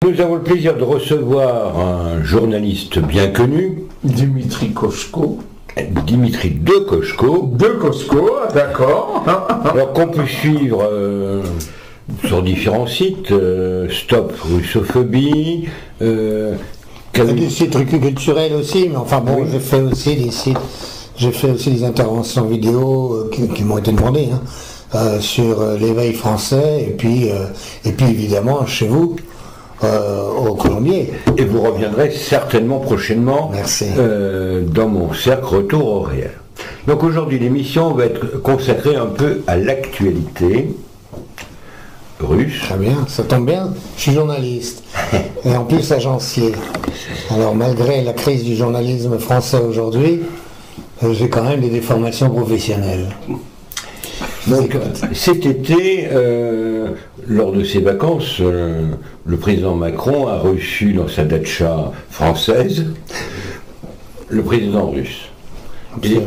Nous avons le plaisir de recevoir un journaliste bien connu, Dimitri Koshko. Dimitri de Koshko. De Koshko, d'accord. Alors qu'on peut suivre sur différents sites, Stop Russophobie, des sites culturels aussi, mais enfin bon, oui. J'ai fait aussi des interventions vidéo qui m'ont été demandées sur l'éveil français et puis évidemment chez vous. Au Colombier. Et vous reviendrez certainement prochainement dans mon cercle Retour au réel. Donc aujourd'hui l'émission va être consacrée un peu à l'actualité russe. Très bien, ça tombe bien, je suis journaliste et en plus agencier. Alors malgré la crise du journalisme français aujourd'hui, j'ai quand même des déformations professionnelles. Donc cet été, lors de ses vacances, le président Macron a reçu dans sa datcha française le président russe.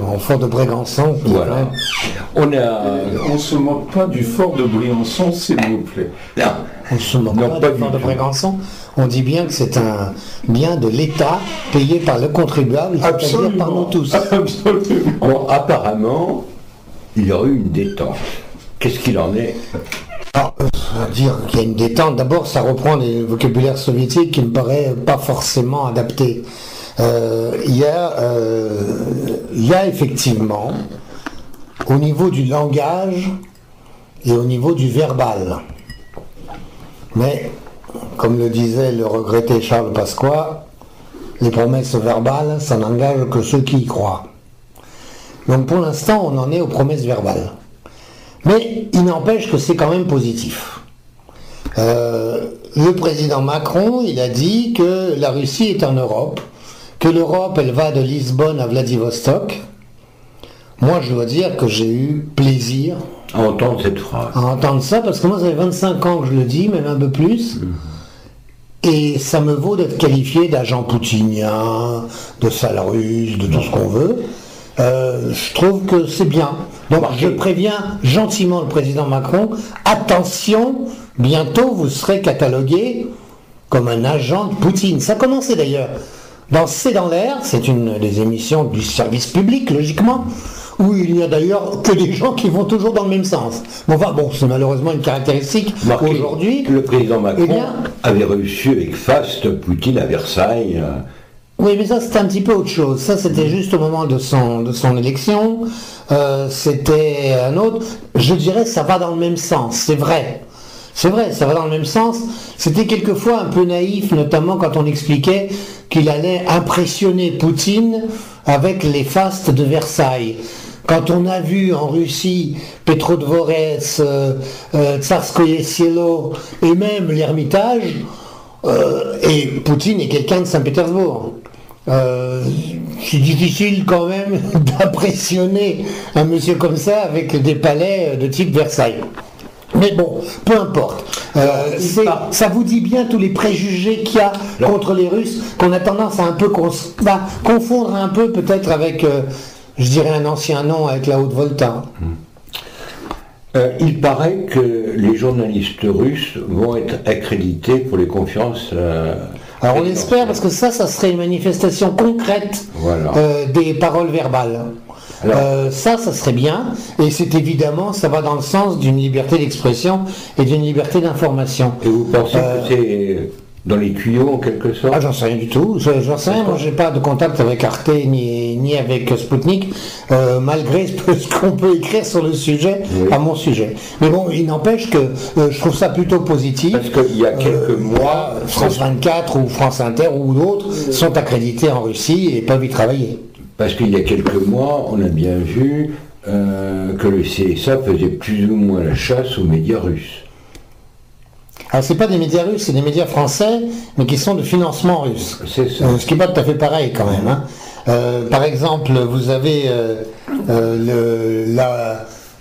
En fort de Brégançon. Voilà. On ne se moque pas du fort de Briançon, s'il vous plaît. Non. On ne se moque pas du fort de Brégançon. On dit bien que c'est un bien de l'État payé par le contribuable, c'est-à-dire par nous tous. Absolument. Bon, apparemment, il y aurait eu une détente. Qu'est-ce qu'il en est? Dire qu'il y a une détente, d'abord ça reprend les vocabulaires soviétiques qui me paraît pas forcément adaptés. Il y a effectivement, au niveau du langage et au niveau du verbal, mais comme le disait le regretté Charles Pasqua, les promesses verbales, ça n'engage que ceux qui y croient. Donc pour l'instant, on en est aux promesses verbales. Mais il n'empêche que c'est quand même positif. Le président Macron, il a dit que la Russie est en Europe, que l'Europe, elle va de Lisbonne à Vladivostok. Moi, je dois dire que j'ai eu plaisir à entendre cette phrase. À entendre ça, parce que moi, ça fait 25 ans que je le dis, même un peu plus. Et ça me vaut d'être qualifié d'agent poutinien, de sale russe, de tout ce qu'on veut. Je trouve que c'est bien. Donc je préviens gentiment le président Macron, attention, bientôt vous serez catalogué comme un agent de Poutine. Ça a commencé d'ailleurs dans C'est dans l'air, c'est une des émissions du service public, logiquement, où il n'y a d'ailleurs que des gens qui vont toujours dans le même sens. Bon, c'est malheureusement une caractéristique aujourd'hui. Le président Macron avait reçu avec faste Poutine à Versailles. Oui, mais ça c'était un petit peu autre chose. Ça c'était juste au moment de son élection. C'était un autre. Je dirais ça va dans le même sens, c'est vrai. C'est vrai, ça va dans le même sens. C'était quelquefois un peu naïf, notamment quand on expliquait qu'il allait impressionner Poutine avec les fastes de Versailles. Quand on a vu en Russie Petrodvorets, Tsarskoye Selo et même l'Ermitage, et Poutine est quelqu'un de Saint-Pétersbourg. C'est difficile quand même d'impressionner un monsieur comme ça avec des palais de type Versailles. Mais bon, peu importe. Ça vous dit bien tous les préjugés qu'il y a contre les Russes, qu'on a tendance à un peu confondre un peu peut-être avec, je dirais un ancien nom, avec la Haute-Volta. Il paraît que les journalistes russes vont être accrédités pour les conférences. Alors on espère, parce que ça serait une manifestation concrète des paroles verbales. Ça serait bien, et c'est évidemment, ça va dans le sens d'une liberté d'expression et d'une liberté d'information. Et vous pensez que c'est dans les tuyaux en quelque sorte? J'en sais rien du tout, j'en sais rien, moi j'ai pas de contact avec Arte ni avec Sputnik, malgré ce qu'on peut écrire sur le sujet, à mon sujet. Mais bon, il n'empêche que je trouve ça plutôt positif. Parce qu'il y a quelques mois, France 24 ou France Inter ou d'autres sont accrédités en Russie et peuvent y travailler. Parce qu'il y a quelques mois, on a bien vu que le CSA faisait plus ou moins la chasse aux médias russes. Alors c'est pas des médias russes, c'est des médias français, mais qui sont de financement russe. C'est ça. Ce qui n'est pas tout à fait pareil quand même. Par exemple, vous avez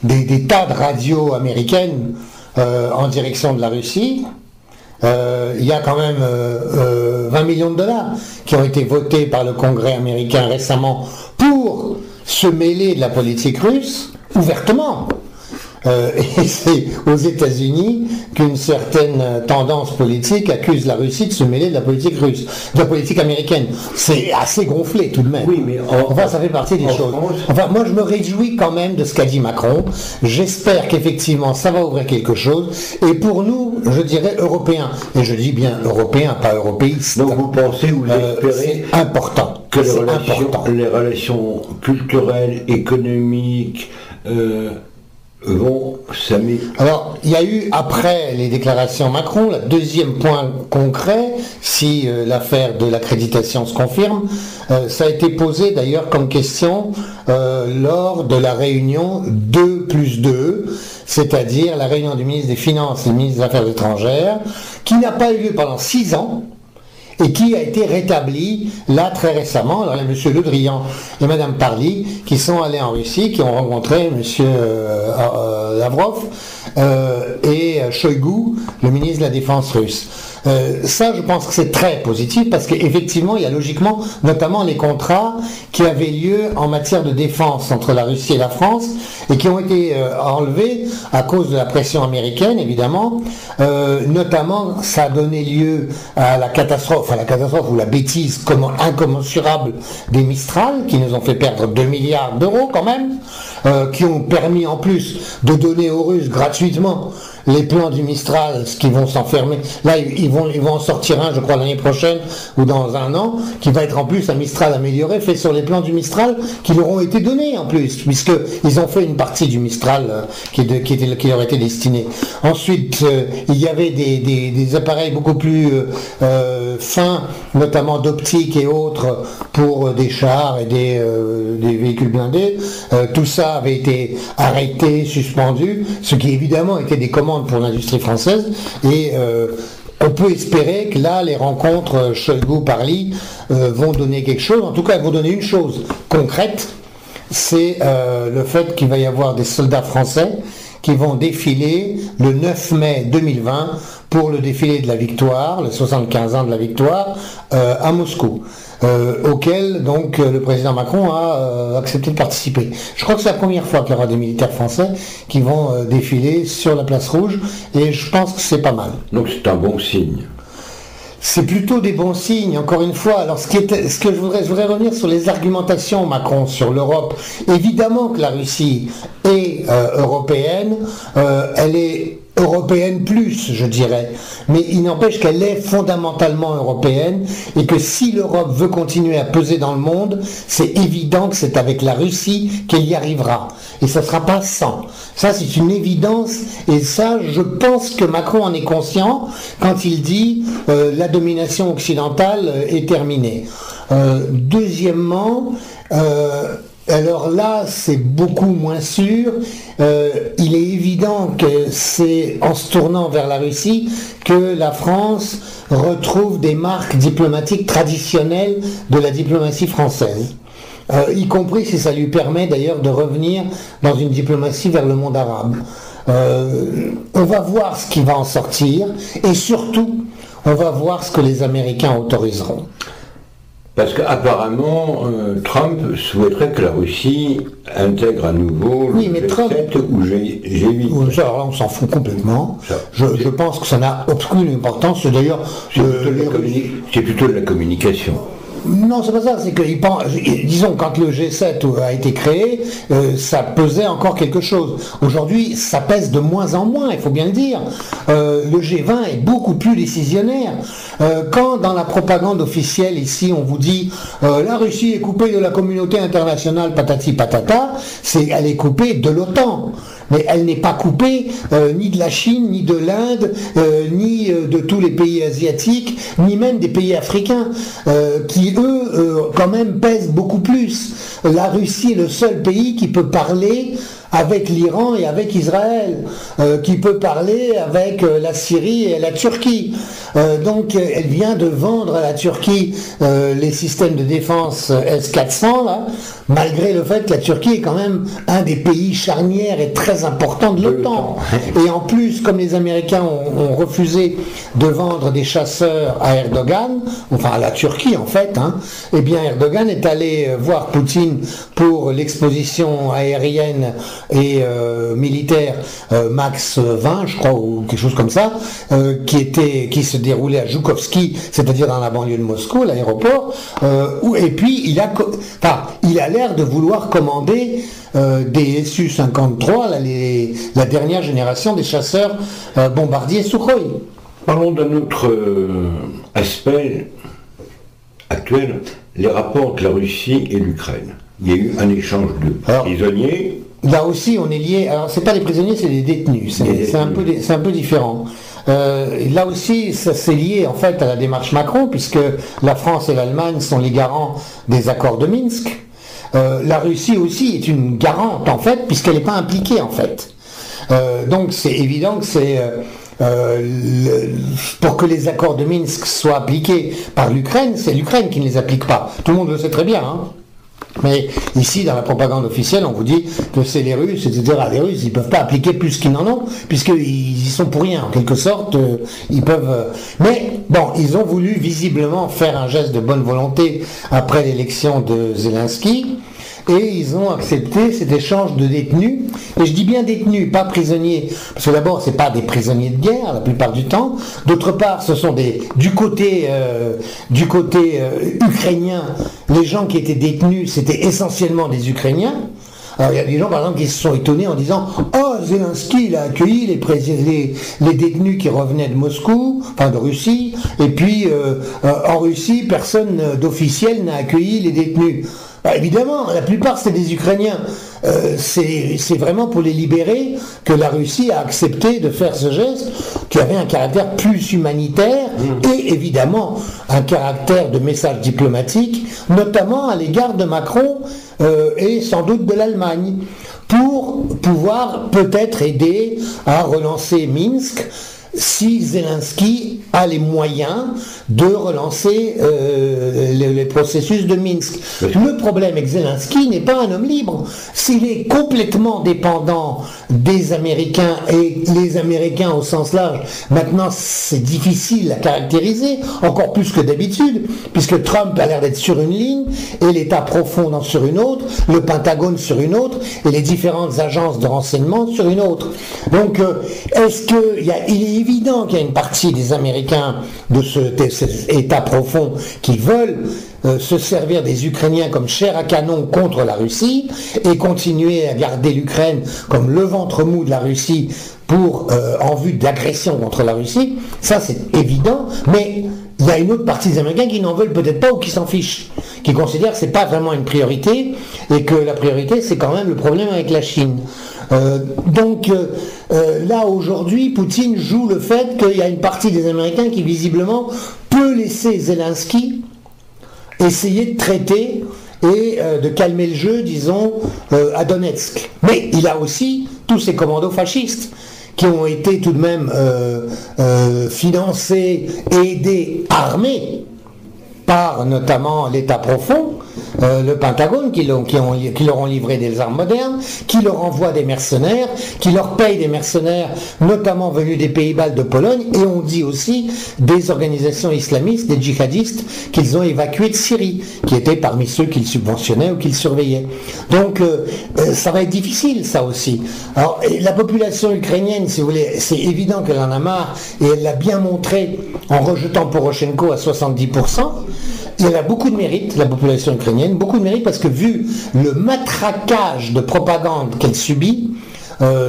des tas de radios américaines en direction de la Russie. Il y a quand même 20 millions de dollars qui ont été votés par le Congrès américain récemment pour se mêler de la politique russe, ouvertement. Et c'est aux États-Unis qu'une certaine tendance politique accuse la Russie de se mêler de la politique russe, de la politique américaine. C'est assez gonflé tout de même. Oui, mais ça fait partie des choses. Moi, je me réjouis quand même de ce qu'a dit Macron. J'espère qu'effectivement, ça va ouvrir quelque chose. Et pour nous, je dirais européens, et je dis bien européens, pas européistes. Donc vous pensez, vous espérez c'est important. que les relations culturelles, économiques vont s'améliorer. Alors, il y a eu, après les déclarations Macron, le deuxième point concret, si l'affaire de l'accréditation se confirme, ça a été posé d'ailleurs comme question lors de la réunion 2+2, c'est-à-dire la réunion du ministre des Finances et du ministre des Affaires étrangères, qui n'a pas eu lieu pendant 6 ans, et qui a été rétabli là très récemment. Alors il y a M. Le Drian et Mme Parly qui sont allés en Russie, qui ont rencontré M. Lavrov et Shoigu, le ministre de la Défense russe. Ça, je pense que c'est très positif parce qu'effectivement, il y a logiquement notamment les contrats qui avaient lieu en matière de défense entre la Russie et la France et qui ont été enlevés à cause de la pression américaine, évidemment. Notamment, ça a donné lieu à la catastrophe ou la bêtise incommensurable des Mistral, qui nous ont fait perdre 2 milliards d'euros quand même, qui ont permis en plus de donner aux Russes gratuitement les plans du Mistral, ce qui vont s'enfermer. Là, ils vont en sortir un, je crois, l'année prochaine ou dans un an, qui va être en plus un Mistral amélioré, fait sur les plans du Mistral qui leur ont été donnés en plus, puisqu'ils ont fait une partie du Mistral qui leur était destinée. Ensuite, il y avait des appareils beaucoup plus fins, notamment d'optique et autres, pour des chars et des véhicules blindés. Tout ça avait été arrêté, suspendu, ce qui évidemment était des commandes pour l'industrie française, et on peut espérer que là, les rencontres Shoigu-Parly vont donner quelque chose. En tout cas, elles vont donner une chose concrète, c'est le fait qu'il va y avoir des soldats français qui vont défiler le 9 mai 2020 pour le défilé de la victoire, le 75 ans de la victoire, à Moscou. Auquel donc le président Macron a accepté de participer. Je crois que c'est la première fois qu'il y aura des militaires français qui vont défiler sur la place rouge, et je pense que c'est pas mal. Donc c'est un bon signe. C'est plutôt des bons signes, encore une fois. Alors, je voudrais revenir sur les argumentations Macron sur l'Europe. Évidemment que la Russie est européenne, elle est européenne plus, je dirais, mais il n'empêche qu'elle est fondamentalement européenne, et que si l'Europe veut continuer à peser dans le monde, c'est évident que c'est avec la Russie qu'elle y arrivera, et ça ne sera pas sans. Ça, c'est une évidence, et ça, je pense que Macron en est conscient quand il dit la domination occidentale est terminée. Deuxièmement, alors là, c'est beaucoup moins sûr. Il est évident que c'est en se tournant vers la Russie que la France retrouve des marques diplomatiques traditionnelles de la diplomatie française. Y compris si ça lui permet d'ailleurs de revenir dans une diplomatie vers le monde arabe. On va voir ce qui va en sortir, et surtout, on va voir ce que les Américains autoriseront. Parce qu'apparemment, Trump souhaiterait que la Russie intègre à nouveau le G7 ou G8. Alors là, on s'en fout complètement. Je pense que ça n'a aucune importance. D'ailleurs, c'est plutôt de la communication. Non, c'est pas ça, c'est que, disons, quand le G7 a été créé, ça pesait encore quelque chose. Aujourd'hui, ça pèse de moins en moins, il faut bien le dire. Le G20 est beaucoup plus décisionnaire. Quand dans la propagande officielle, ici, on vous dit la Russie est coupée de la communauté internationale, patati patata, elle est coupée de l'OTAN. Mais elle n'est pas coupée ni de la Chine, ni de l'Inde, ni de tous les pays asiatiques, ni même des pays africains, qui eux, quand même, pèsent beaucoup plus. La Russie est le seul pays qui peut parler avec l'Iran et avec Israël, qui peut parler avec la Syrie et la Turquie. Donc elle vient de vendre à la Turquie les systèmes de défense S-400, là, malgré le fait que la Turquie est quand même un des pays charnières et très importants de l'OTAN. Et en plus, comme les Américains ont refusé de vendre des chasseurs à Erdogan, enfin à la Turquie en fait, eh bien Erdogan est allé voir Poutine pour l'exposition aérienne et militaire Max 20, je crois, ou quelque chose comme ça, qui se déroulait à Joukovski, c'est-à-dire dans la banlieue de Moscou, l'aéroport, et puis il a l'air de vouloir commander des Su-53, la dernière génération des chasseurs bombardiers Sukhoi. Parlons d'un autre aspect actuel, les rapports entre la Russie et l'Ukraine. Il y a eu un échange de prisonniers. Là aussi, on est lié. Alors, c'est pas les prisonniers, c'est les détenus. C'est un peu différent. Là aussi, ça c'est lié en fait à la démarche Macron, puisque la France et l'Allemagne sont les garants des accords de Minsk. La Russie aussi est une garante en fait, puisqu'elle n'est pas impliquée en fait. Donc c'est évident que c'est pour que les accords de Minsk soient appliqués par l'Ukraine, c'est l'Ukraine qui ne les applique pas. Tout le monde le sait très bien, hein. Mais ici, dans la propagande officielle, on vous dit que c'est les Russes, etc. Les Russes, ils ne peuvent pas appliquer plus qu'ils n'en ont, puisqu'ils y sont pour rien. En quelque sorte, ils peuvent... Mais, bon, ils ont voulu visiblement faire un geste de bonne volonté après l'élection de Zelensky, et ils ont accepté cet échange de détenus, et je dis bien détenus, pas prisonniers, parce que d'abord c'est pas des prisonniers de guerre la plupart du temps, d'autre part ce sont du côté ukrainien, les gens qui étaient détenus c'était essentiellement des Ukrainiens. Alors il y a des gens par exemple qui se sont étonnés en disant « Oh, Zelensky il a accueilli les détenus qui revenaient de Moscou, enfin de Russie, et puis en Russie personne d'officiel n'a accueilli les détenus ». Bah, évidemment, la plupart c'est des Ukrainiens. C'est vraiment pour les libérer que la Russie a accepté de faire ce geste qui avait un caractère plus humanitaire et évidemment un caractère de message diplomatique, notamment à l'égard de Macron et sans doute de l'Allemagne, pour pouvoir peut-être aider à relancer Minsk si Zelensky a les moyens de relancer les processus de Minsk. Le problème avec Zelensky n'est pas un homme libre. S'il est complètement dépendant des Américains, et les Américains au sens large, maintenant c'est difficile à caractériser, encore plus que d'habitude, puisque Trump a l'air d'être sur une ligne, et l'État profond sur une autre, le Pentagone sur une autre, et les différentes agences de renseignement sur une autre. Donc, il est évident qu'il y a une partie des Américains de cet État profond qui veulent se servir des Ukrainiens comme chair à canon contre la Russie et continuer à garder l'Ukraine comme le ventre mou de la Russie en vue d'agression contre la Russie. Ça c'est évident, mais il y a une autre partie des Américains qui n'en veulent peut-être pas ou qui s'en fichent, qui considèrent que ce n'est pas vraiment une priorité et que la priorité c'est quand même le problème avec la Chine. Là aujourd'hui, Poutine joue le fait qu'il y a une partie des Américains qui visiblement peut laisser Zelensky essayer de traiter et de calmer le jeu, disons, à Donetsk. Mais il a aussi tous ces commandos fascistes qui ont été tout de même financés, aidés, armés par notamment l'État profond, le Pentagone, qui leur ont livré des armes modernes, qui leur envoient des mercenaires, qui leur payent des mercenaires, notamment venus des Pays-Bas, de Pologne, et on dit aussi des organisations islamistes, des djihadistes qu'ils ont évacués de Syrie, qui étaient parmi ceux qu'ils subventionnaient ou qu'ils surveillaient. Donc ça va être difficile, ça aussi. Alors la population ukrainienne, si vous voulez, c'est évident qu'elle en a marre, et elle l'a bien montré en rejetant Poroshenko à 70%. Elle a beaucoup de mérite, la population ukrainienne, beaucoup de mérite parce que vu le matraquage de propagande qu'elle subit,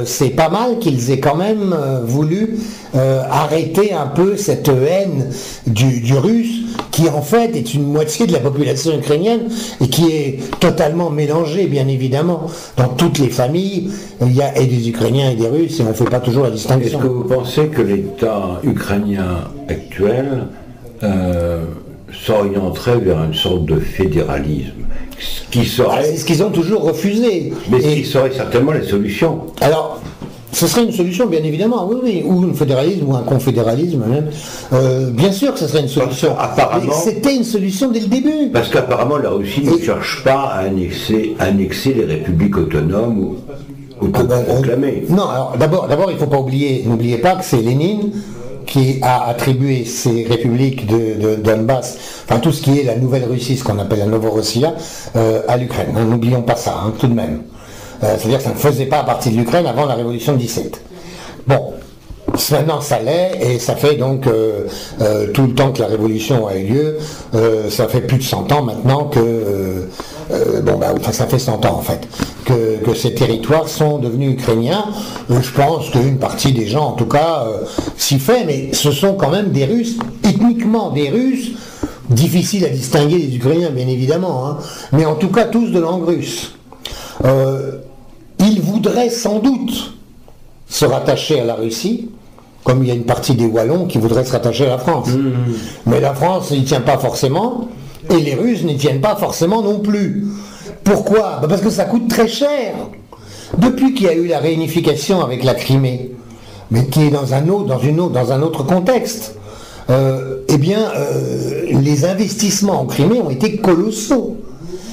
c'est pas mal qu'ils aient quand même voulu arrêter un peu cette haine du russe qui en fait est une moitié de la population ukrainienne et qui est totalement mélangée bien évidemment. Dans toutes les familles, il y a et des Ukrainiens et des Russes et on ne fait pas toujours la distinction. Est-ce que vous pensez que l'État ukrainien actuel s'orienterait vers une sorte de fédéralisme c'est ce qu'ils ont toujours refusé. Mais ce qui serait certainement la solution. Alors, ce serait une solution, bien évidemment, oui, ou un fédéralisme, ou un confédéralisme même. Bien sûr que ce serait une solution. Apparemment, c'était une solution dès le début. Parce qu'apparemment, la Russie ne cherche pas à annexer les républiques autonomes ou autoproclamées. Non, alors d'abord, il ne faut pas oublier, n'oubliez pas que c'est Lénine qui a attribué ces républiques de Donbass, enfin tout ce qui est la Nouvelle Russie, ce qu'on appelle la Novorossia, à l'Ukraine. N'oublions pas ça, tout de même. C'est-à-dire que ça ne faisait pas partie de l'Ukraine avant la révolution de 17. Bon, maintenant ça l'est, et ça fait donc tout le temps que la révolution a eu lieu, ça fait plus de 100 ans maintenant que... ça fait 100 ans en fait, que ces territoires sont devenus ukrainiens. Je pense qu'une partie des gens, en tout cas, s'y fait, mais ce sont quand même des Russes, ethniquement des Russes, difficile à distinguer des Ukrainiens, bien évidemment, hein, mais en tout cas tous de langue russe. Ils voudraient sans doute se rattacher à la Russie, comme il y a une partie des Wallons qui voudraient se rattacher à la France. Mais la France n'y tient pas forcément, et les Russes n'y tiennent pas forcément non plus. Pourquoi? Parce que ça coûte très cher. Depuis qu'il y a eu la réunification avec la Crimée, mais qui est dans un autre contexte, les investissements en Crimée ont été colossaux.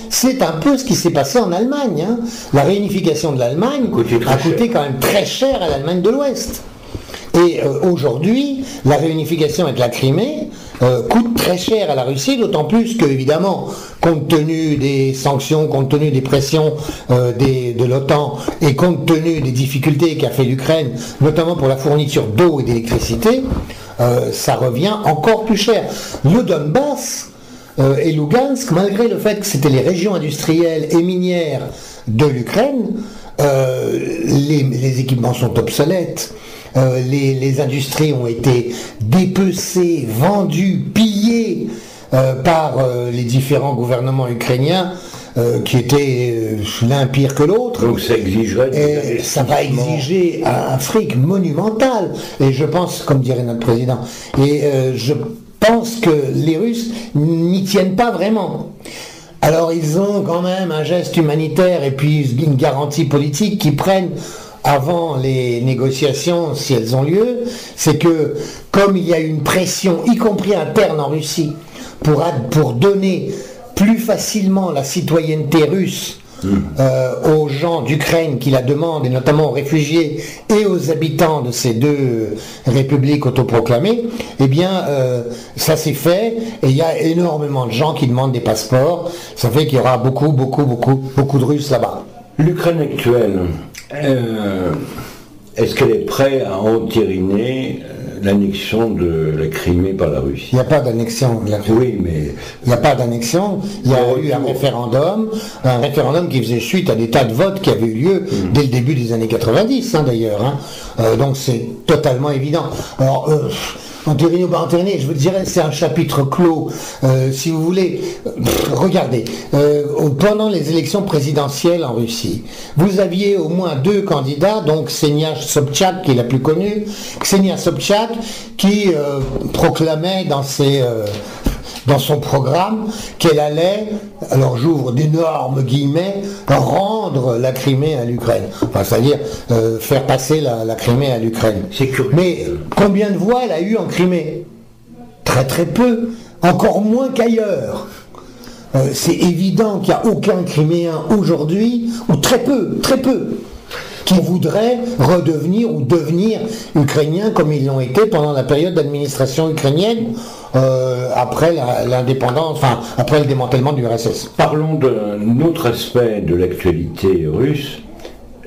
C'est un peu ce qui s'est passé en Allemagne. Hein. La réunification de l'Allemagne a coûté quand même très cher à l'Allemagne de l'Ouest. Et aujourd'hui, la réunification avec la Crimée coûte très cher à la Russie, d'autant plus que, évidemment, compte tenu des sanctions, compte tenu des pressions de l'OTAN et compte tenu des difficultés qu'a fait l'Ukraine, notamment pour la fourniture d'eau et d'électricité, ça revient encore plus cher. Le Donbass et Lugansk, malgré le fait que c'était les régions industrielles et minières de l'Ukraine, les équipements sont obsolètes. Les industries ont été dépecées, vendues, pillées par les différents gouvernements ukrainiens qui étaient l'un pire que l'autre. Donc ça exigerait... ça va exiger un fric monumental. Et je pense, comme dirait notre président, je pense que les Russes n'y tiennent pas vraiment. Alors ils ont quand même un geste humanitaire et puis une garantie politique qu'ils prennent avant les négociations, si elles ont lieu, c'est que comme il y a une pression, y compris interne en Russie, pour donner plus facilement la citoyenneté russe aux gens d'Ukraine qui la demandent, et notamment aux réfugiés et aux habitants de ces deux républiques autoproclamées, eh bien ça s'est fait, et il y a énormément de gens qui demandent des passeports. Ça fait qu'il y aura beaucoup de Russes là-bas. L'Ukraine actuelle, est-ce qu'elle est prête à entériner l'annexion de la Crimée par la Russie? Il n'y a pas d'annexion de la Crimée. Oui, mais... Il n'y a pas d'annexion. Il y a eu un référendum qui faisait suite à des tas de votes qui avaient eu lieu dès le début des années 90, hein, d'ailleurs. Hein. Donc c'est totalement évident. Alors, entériner ou pas entériner, je vous dirais, c'est un chapitre clos. Si vous voulez, regardez, pendant les élections présidentielles en Russie, vous aviez au moins deux candidats, donc Ksenia Sobchak, qui est la plus connue, Ksenia Sobchak, qui proclamait dans son programme qu'elle allait, alors j'ouvre d'énormes guillemets, rendre la Crimée à l'Ukraine. Enfin, c'est-à-dire faire passer la Crimée à l'Ukraine. C'est curieux. Mais combien de voix elle a eu en Crimée? Très très peu, encore moins qu'ailleurs. C'est évident qu'il n'y a aucun Criméen aujourd'hui, ou très peu, qui voudrait redevenir ou devenir ukrainien comme ils l'ont été pendant la période d'administration ukrainienne après l'indépendance, enfin après le démantèlement du RSS. Parlons d'un autre aspect de l'actualité russe,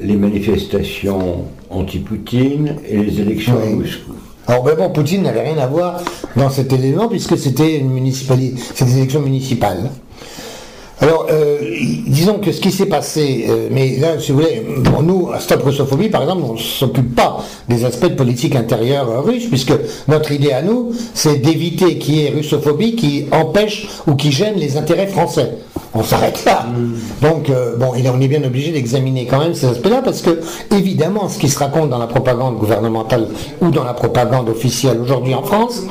les manifestations anti-Poutine et les élections à Moscou. Alors bon, Poutine n'avait rien à voir dans cet élément puisque c'était des élections municipales. Alors, disons que ce qui s'est passé, mais là, si vous voulez, pour nous, à Stop Russophobie, par exemple, on ne s'occupe pas des aspects de politique intérieure russe, puisque notre idée à nous, c'est d'éviter qu'il y ait russophobie qui empêche ou qui gêne les intérêts français. On s'arrête là. Donc, on est bien obligé d'examiner quand même ces aspects-là, parce que, évidemment, ce qui se raconte dans la propagande gouvernementale ou dans la propagande officielle aujourd'hui en France,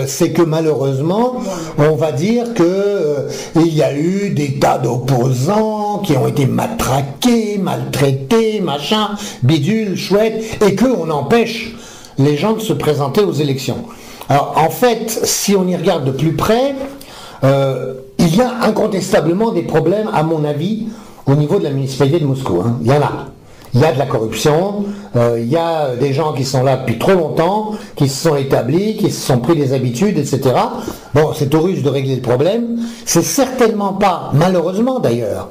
c'est que malheureusement, on va dire que il y a eu des tas d'opposants qui ont été matraqués, maltraités, machin, bidule, chouette, et qu'on empêche les gens de se présenter aux élections. Alors, en fait, si on y regarde de plus près, il y a incontestablement des problèmes, à mon avis, au niveau de la municipalité de Moscou. Hein. Il y en a. Il y a de la corruption, il y a des gens qui sont là depuis trop longtemps, qui se sont établis, qui se sont pris des habitudes, etc. Bon, c'est aux Russes de régler le problème. C'est certainement pas, malheureusement d'ailleurs,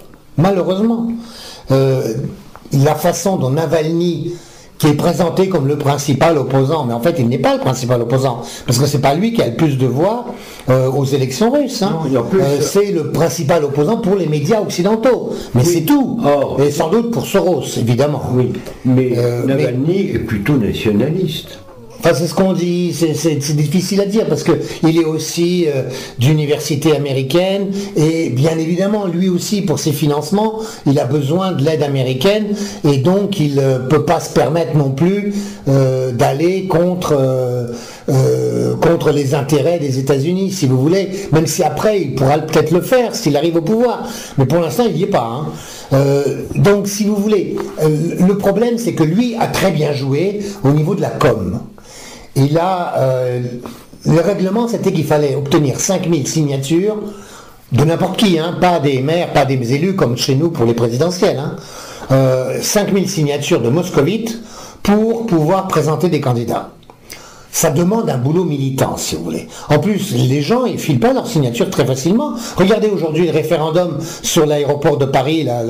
la façon dont Navalny, qui est présenté comme le principal opposant, mais en fait il n'est pas le principal opposant, parce que c'est pas lui qui a le plus de voix aux élections russes. Hein. Non, c'est le principal opposant pour les médias occidentaux, mais c'est tout. Et sans doute pour Soros, évidemment. Oui, mais Navalny est plutôt nationaliste. Enfin, c'est ce qu'on dit, c'est difficile à dire parce qu'il est aussi d'université américaine et bien évidemment, lui aussi, pour ses financements, il a besoin de l'aide américaine et donc il ne peut pas se permettre non plus d'aller contre les intérêts des États-Unis, si vous voulez, même si après, il pourra peut-être le faire s'il arrive au pouvoir. Mais pour l'instant, il n'y est pas. Hein. Donc, si vous voulez, le problème, c'est que lui a très bien joué au niveau de la com. Il a, le règlement, c'était qu'il fallait obtenir 5000 signatures de n'importe qui, hein, pas des maires, pas des élus comme chez nous pour les présidentielles. Hein. 5000 signatures de moscovites pour pouvoir présenter des candidats. Ça demande un boulot militant, si vous voulez. En plus, les gens, ils filent pas leur signature très facilement. Regardez aujourd'hui le référendum sur l'aéroport de Paris, là,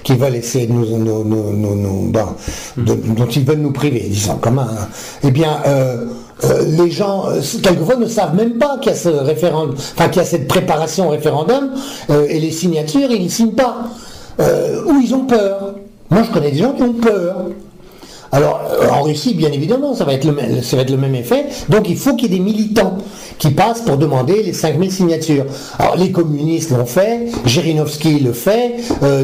qui veulent essayer de dont ils veulent nous priver, disons, comme un. Eh bien, les gens, quelquefois, ne savent même pas qu'il y a ce référendum, enfin, qu'il y a cette préparation au référendum, et les signatures, ils ne signent pas. Ou ils ont peur. Moi, je connais des gens qui ont peur. Alors, en Russie, bien évidemment, ça va être le même effet. Donc, il faut qu'il y ait des militants qui passent pour demander les 5000 signatures. Alors, les communistes l'ont fait, Zhirinovsky le fait,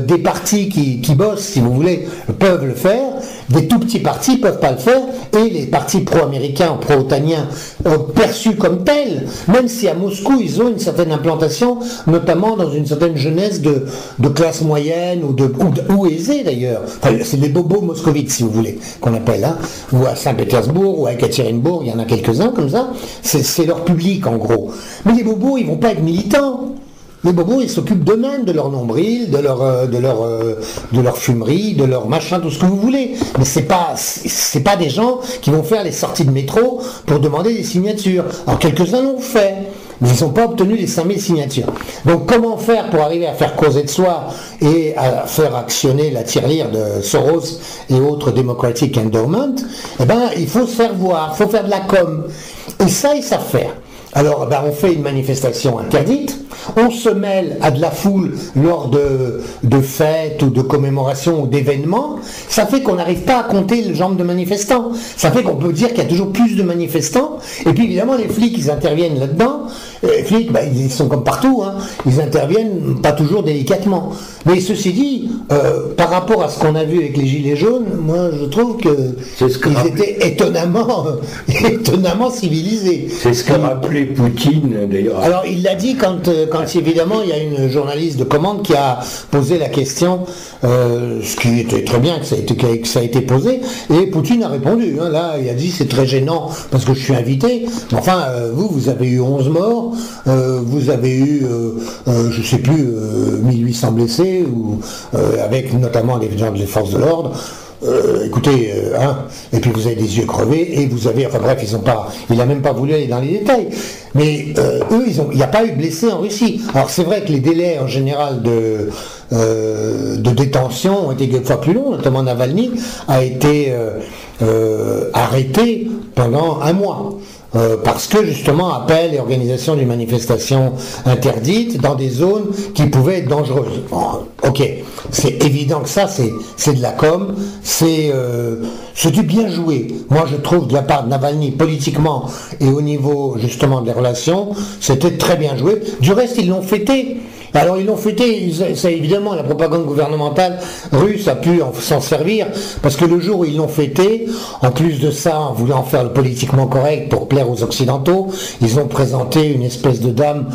des partis qui bossent, si vous voulez, peuvent le faire, des tout petits partis ne peuvent pas le faire, et les partis pro-américains, pro-otaniens, perçus comme tels, même si à Moscou, ils ont une certaine implantation, notamment dans une certaine jeunesse de classe moyenne, ou aisée d'ailleurs. Enfin, c'est les bobos moscovites, si vous voulez, qu'on appelle, hein, ou à Saint-Pétersbourg, ou à Ekaterinbourg, il y en a quelques-uns comme ça, c'est leur public en gros. Mais les bobos, ils vont pas être militants. Les bobos, ils s'occupent d'eux-mêmes, de leur nombril, de leur fumerie, de leur machin, tout ce que vous voulez. Mais c'est pas des gens qui vont faire les sorties de métro pour demander des signatures. Alors quelques-uns l'ont fait, mais ils n'ont pas obtenu les 5000 signatures. Donc comment faire pour arriver à faire causer de soi et à faire actionner la tirelire de Soros et autres Democratic Endowment? Eh ben, il faut se faire voir, il faut faire de la com. Et ça, ils savent faire. Alors, ben, on fait une manifestation interdite, on se mêle à de la foule lors de fêtes ou de commémorations ou d'événements, ça fait qu'on n'arrive pas à compter le nombre de manifestants, ça fait qu'on peut dire qu'il y a toujours plus de manifestants, et puis évidemment les flics, ils interviennent là-dedans, les flics, ben, ils sont comme partout, hein, ils interviennent pas toujours délicatement. Mais ceci dit, par rapport à ce qu'on a vu avec les Gilets jaunes, moi je trouve qu'ils étaient étonnamment civilisés. C'est ce qu'a rappelé Poutine d'ailleurs. Alors il l'a dit quand évidemment il y a une journaliste de commande qui a posé la question, ce qui était très bien que ça a été posé, et Poutine a répondu. Hein, là il a dit c'est très gênant parce que je suis invité. Enfin vous avez eu 11 morts, vous avez eu je sais plus 1800 blessés, ou avec notamment les gens des forces de l'ordre. Écoutez, hein, et puis vous avez des yeux crevés, et vous avez, enfin bref, il n'a même pas voulu aller dans les détails. Mais eux, il n'y a pas eu de blessés en Russie. Alors c'est vrai que les délais en général de détention ont été quelquefois plus longs, notamment Navalny a été arrêté pendant 1 mois. Parce que justement appel et organisation d'une manifestation interdite dans des zones qui pouvaient être dangereuses. Bon, ok, c'est évident que ça c'est de la com, c'est du bien joué. Moi je trouve de la part de Navalny politiquement et au niveau justement des relations, c'était très bien joué. Du reste ils l'ont fêté. Alors ils l'ont fêté, évidemment la propagande gouvernementale russe a pu s'en servir, parce que le jour où ils l'ont fêté, en plus de ça, en voulant faire le politiquement correct pour plaire aux Occidentaux, ils ont présenté une espèce de dame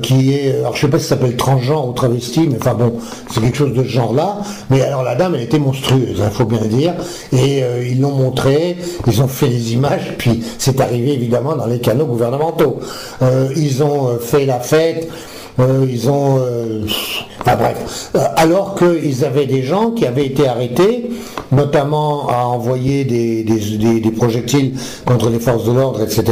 qui est, alors je sais pas si ça s'appelle transgenre ou travesti, mais enfin bon, c'est quelque chose de ce genre-là, mais alors la dame elle était monstrueuse, il faut bien le dire, et ils l'ont montré, ils ont fait les images, puis c'est arrivé évidemment dans les canaux gouvernementaux. Ils ont fait la fête, ils ont... enfin bref. Alors qu'ils avaient des gens qui avaient été arrêtés, notamment à envoyer des projectiles contre les forces de l'ordre, etc.,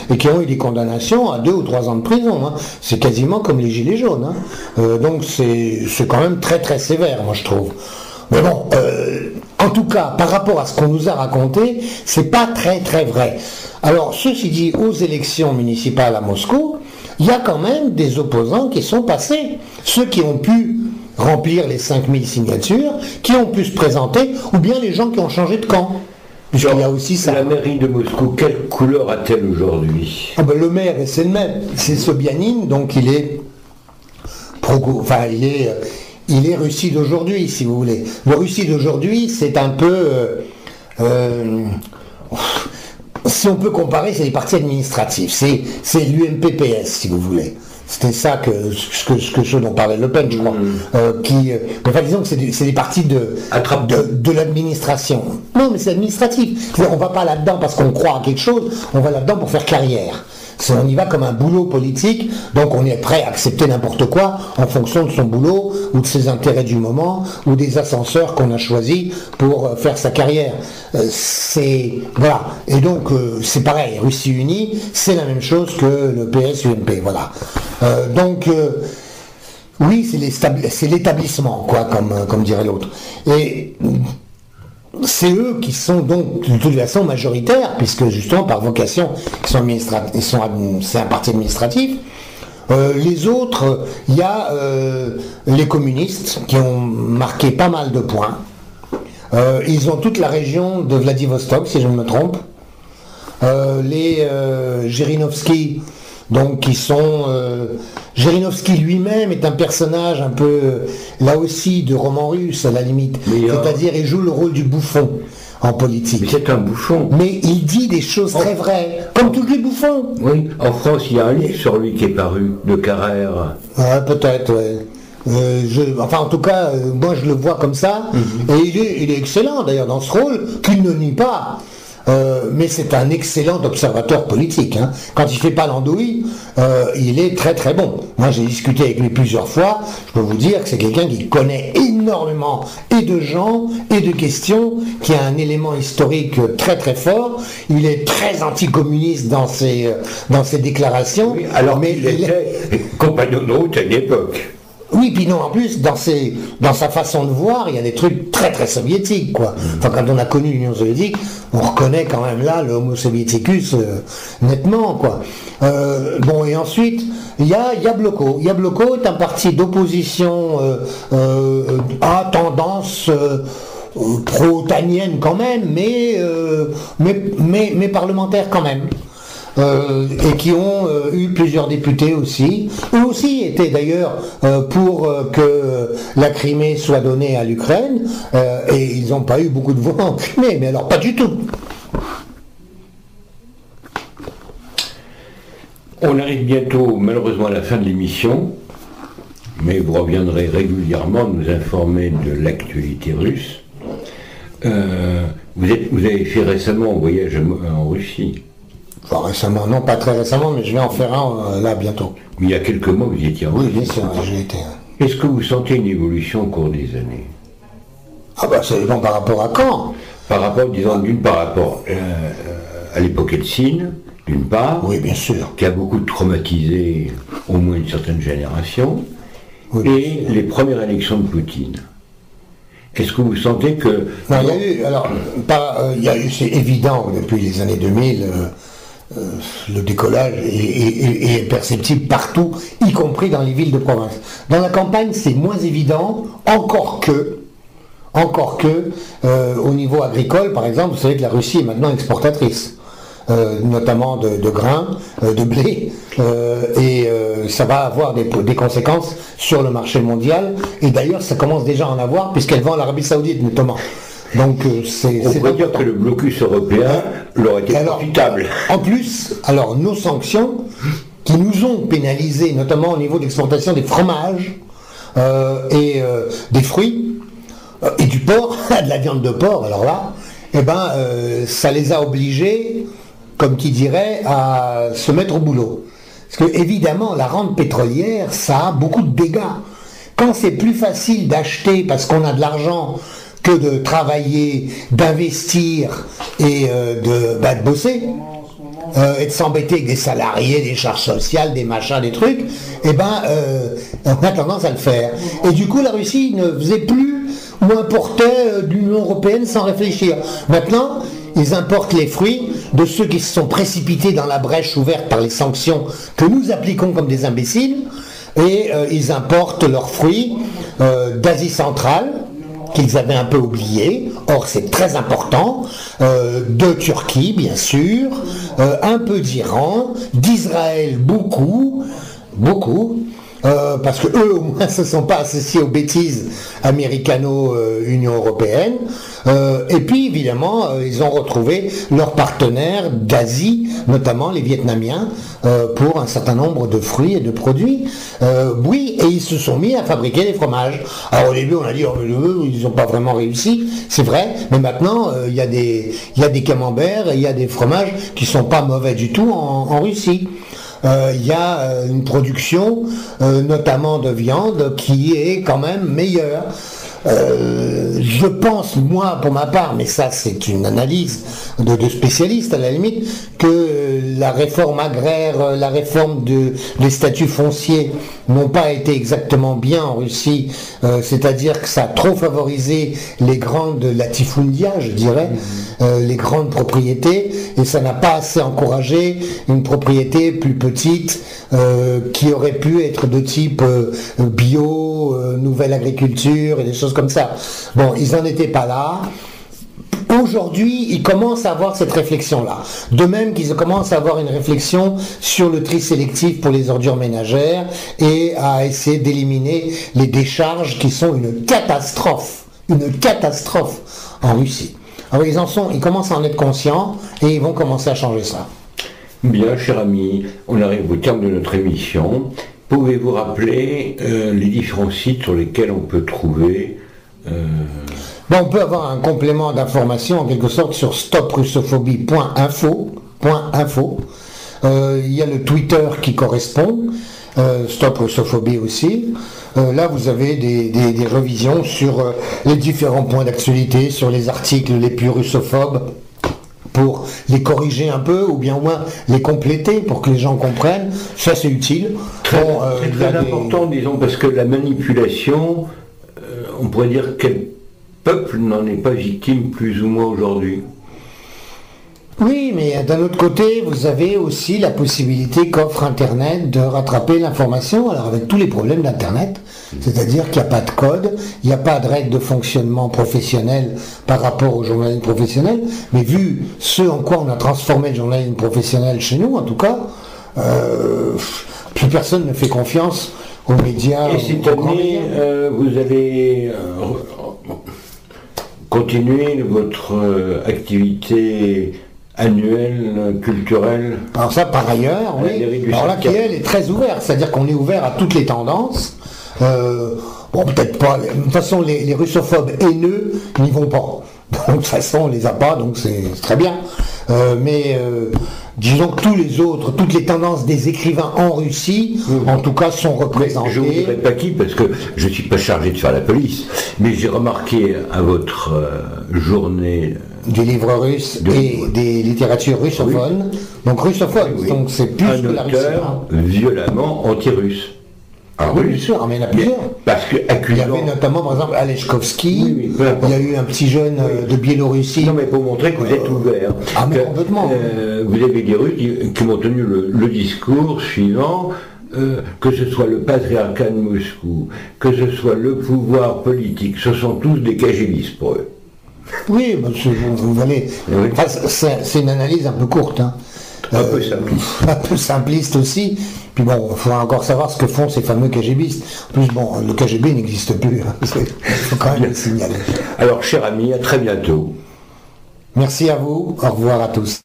et qui ont eu des condamnations à 2 ou 3 ans de prison. Hein. C'est quasiment comme les Gilets jaunes. Hein. Donc c'est quand même très très sévère, moi je trouve. Mais bon, en tout cas, par rapport à ce qu'on nous a raconté, c'est pas très très vrai. Alors, ceci dit, aux élections municipales à Moscou, il y a quand même des opposants qui sont passés. Ceux qui ont pu remplir les 5000 signatures, qui ont pu se présenter, ou bien les gens qui ont changé de camp. Puisqu'il y a aussi ça. La mairie de Moscou, quelle couleur a-t-elle aujourd'hui? Ah ben, le maire, c'est le même. C'est Sobyanin, donc il est il est Russie d'aujourd'hui, si vous voulez. Le Russie d'aujourd'hui, c'est un peu... si on peut comparer, c'est les partis administratifs. C'est l'UMPPS, si vous voulez. C'était ça ce dont parlait Le Pen, je crois. Enfin, disons que c'est des partis de l'administration. Non, mais c'est administratif. On ne va pas là-dedans parce qu'on croit à quelque chose, on va là-dedans pour faire carrière. On y va comme un boulot politique, donc on est prêt à accepter n'importe quoi en fonction de son boulot ou de ses intérêts du moment ou des ascenseurs qu'on a choisis pour faire sa carrière. Voilà. Et donc c'est pareil, Russie Unie, c'est la même chose que le PS-UMP, voilà. Oui, c'est l'établissement, quoi, comme dirait l'autre. Et c'est eux qui sont donc de toute façon majoritaires, puisque justement par vocation, c'est un parti administratif. Les autres, il y a les communistes qui ont marqué pas mal de points. Ils ont toute la région de Vladivostok, si je ne me trompe. Les Zhirinovski, donc qui sont... Zhirinovski lui-même est un personnage un peu, là aussi, de roman russe à la limite. C'est-à-dire, il joue le rôle du bouffon en politique. Mais c'est un bouffon. Mais il dit des choses très vraies, comme tous les bouffons. Oui, en France, il y a un livre sur lui qui est paru, de Carrère. Ouais, peut-être, ouais. En tout cas, moi je le vois comme ça, et il est excellent d'ailleurs dans ce rôle, qu'il ne nie pas. Mais c'est un excellent observateur politique. Hein. Quand il fait pas l'andouille, il est très très bon. Moi j'ai discuté avec lui plusieurs fois, je peux vous dire que c'est quelqu'un qui connaît énormément et de gens et de questions, qui a un élément historique très très fort. Il est très anticommuniste dans ses déclarations. Oui, alors mais il était compagnon de route à une époque. Oui, puis non, en plus, dans sa façon de voir, il y a des trucs très très soviétiques, quoi. Enfin, quand on a connu l'Union soviétique, on reconnaît quand même là le Homo soviéticus nettement, quoi. Bon, et ensuite, il y a Yabloko. Yabloko est un parti d'opposition à tendance pro-otanienne quand même, mais parlementaire quand même. Et qui ont eu plusieurs députés aussi. Eux aussi étaient d'ailleurs pour que la Crimée soit donnée à l'Ukraine, et ils n'ont pas eu beaucoup de voix en Crimée, mais alors pas du tout. On arrive bientôt, malheureusement, à la fin de l'émission, mais vous reviendrez régulièrement nous informer de l'actualité russe. Vous avez fait récemment un voyage en Russie. Enfin, récemment, non, pas très récemment, mais je vais en faire un là bientôt. Il y a quelques mois, vous y étiez en Russie. Oui, bien sûr, j'y étais. Est-ce que vous sentez une évolution au cours des années? Ah bah c'est bon par rapport à quand? Par rapport, disons, par rapport à l'époque Eltsine, d'une part. Oui, bien sûr. Qui a beaucoup traumatisé au moins une certaine génération. Oui, et les premières élections de Poutine. Est-ce que vous sentez que... Non, il y a eu, c'est évident depuis les années 2000, le décollage est perceptible partout, y compris dans les villes de province. Dans la campagne, c'est moins évident, encore que, au niveau agricole, par exemple, vous savez que la Russie est maintenant exportatrice. Notamment de grains, de blé, et ça va avoir des conséquences sur le marché mondial, et d'ailleurs ça commence déjà à en avoir puisqu'elle vend l'Arabie Saoudite notamment. Donc c'est on peut dire que le blocus européen leur était profitable. En plus, alors nos sanctions qui nous ont pénalisés, notamment au niveau de l'exportation des fromages et des fruits et du porc, de la viande de porc, alors là, ça les a obligés, comme qui dirait, à se mettre au boulot. Parce que évidemment, la rente pétrolière, ça a beaucoup de dégâts. Quand c'est plus facile d'acheter parce qu'on a de l'argent que de travailler, d'investir et de bosser, et de s'embêter avec des salariés, des charges sociales, des machins, des trucs, on a tendance à le faire. Et du coup, la Russie ne faisait plus ou importaient de l'Union européenne sans réfléchir. Maintenant, ils importent les fruits de ceux qui se sont précipités dans la brèche ouverte par les sanctions que nous appliquons comme des imbéciles, et ils importent leurs fruits d'Asie centrale, qu'ils avaient un peu oublié, or c'est très important, de Turquie bien sûr, un peu d'Iran, d'Israël beaucoup, parce que eux au moins se sont pas associés aux bêtises américano-Union européenne, et puis évidemment ils ont retrouvé leurs partenaires d'Asie, notamment les Vietnamiens, pour un certain nombre de fruits et de produits. Oui, et ils se sont mis à fabriquer des fromages. Alors au début on a dit ils n'ont pas vraiment réussi, c'est vrai, mais maintenant il y a des camemberts et il y a des fromages qui sont pas mauvais du tout en Russie. Il y a une production, notamment de viande, qui est quand même meilleure. Je pense, moi, pour ma part, mais ça c'est une analyse de spécialistes à la limite, que la réforme agraire, la réforme des statuts fonciers n'ont pas été exactement bien en Russie, c'est-à-dire que ça a trop favorisé les grandes latifundia, je dirais, les grandes propriétés, et ça n'a pas assez encouragé une propriété plus petite qui aurait pu être de type bio, nouvelle agriculture et des choses comme ça. Bon, ils n'en étaient pas là. Aujourd'hui, ils commencent à avoir cette réflexion-là. De même qu'ils commencent à avoir une réflexion sur le tri sélectif pour les ordures ménagères et à essayer d'éliminer les décharges qui sont une catastrophe en Russie. Alors ils commencent à en être conscients et ils vont commencer à changer ça. Bien, cher ami, on arrive au terme de notre émission. Pouvez-vous rappeler les différents sites sur lesquels on peut trouver on peut avoir un complément d'information en quelque sorte sur stoprussophobie.info. Il y a le Twitter qui correspond, Stop Russophobie aussi. Là vous avez des révisions sur les différents points d'actualité, sur les articles les plus russophobes, pour les corriger un peu ou bien au moins les compléter pour que les gens comprennent. Ça c'est utile. Très important, disons, parce que la manipulation, on pourrait dire quel peuple n'en est pas victime plus ou moins aujourd'hui. Oui, mais d'un autre côté, vous avez aussi la possibilité qu'offre Internet de rattraper l'information, alors avec tous les problèmes d'Internet, c'est-à-dire qu'il n'y a pas de code, il n'y a pas de règles de fonctionnement professionnel par rapport au journalisme professionnel, mais vu ce en quoi on a transformé le journalisme professionnel chez nous, en tout cas, plus personne ne fait confiance aux médias. Et cette année, vous allez continuer votre activité annuelle, culturelle. Alors ça, par ailleurs, oui. Alors là, qui elle est très ouverte, c'est-à-dire qu'on est ouvert à toutes les tendances. Bon, peut-être pas. De toute façon, les russophobes haineux n'y vont pas. Donc, de toute façon, on les a pas, donc c'est très bien. Mais disons que toutes les tendances des écrivains en Russie, en tout cas, sont représentées. Je ne vous dirai pas qui, parce que je ne suis pas chargé de faire la police, mais j'ai remarqué à votre journée du livre russe et des littératures russophones, donc russophones, donc c'est plus que la Russie. Violemment anti-russe. Ah oui, bien sûr, mais il y en a plusieurs. Parce que il y avait notamment, par exemple, Alechkovski, il y a eu un petit jeune de Biélorussie. Non, mais pour montrer que vous êtes ouvert. Ah, mais complètement. Vous avez des Russes qui m'ont tenu le discours suivant, que ce soit le patriarcat de Moscou, que ce soit le pouvoir politique, ce sont tous des KGBistes pour eux. Oui, vous allez. Enfin, c'est une analyse un peu courte. Hein. Un peu simpliste. Un peu simpliste aussi. Puis bon, il faut encore savoir ce que font ces fameux KGBistes. En plus, bon, le KGB n'existe plus. Il faut quand même le signaler. Alors, cher ami, à très bientôt. Merci à vous. Au revoir à tous.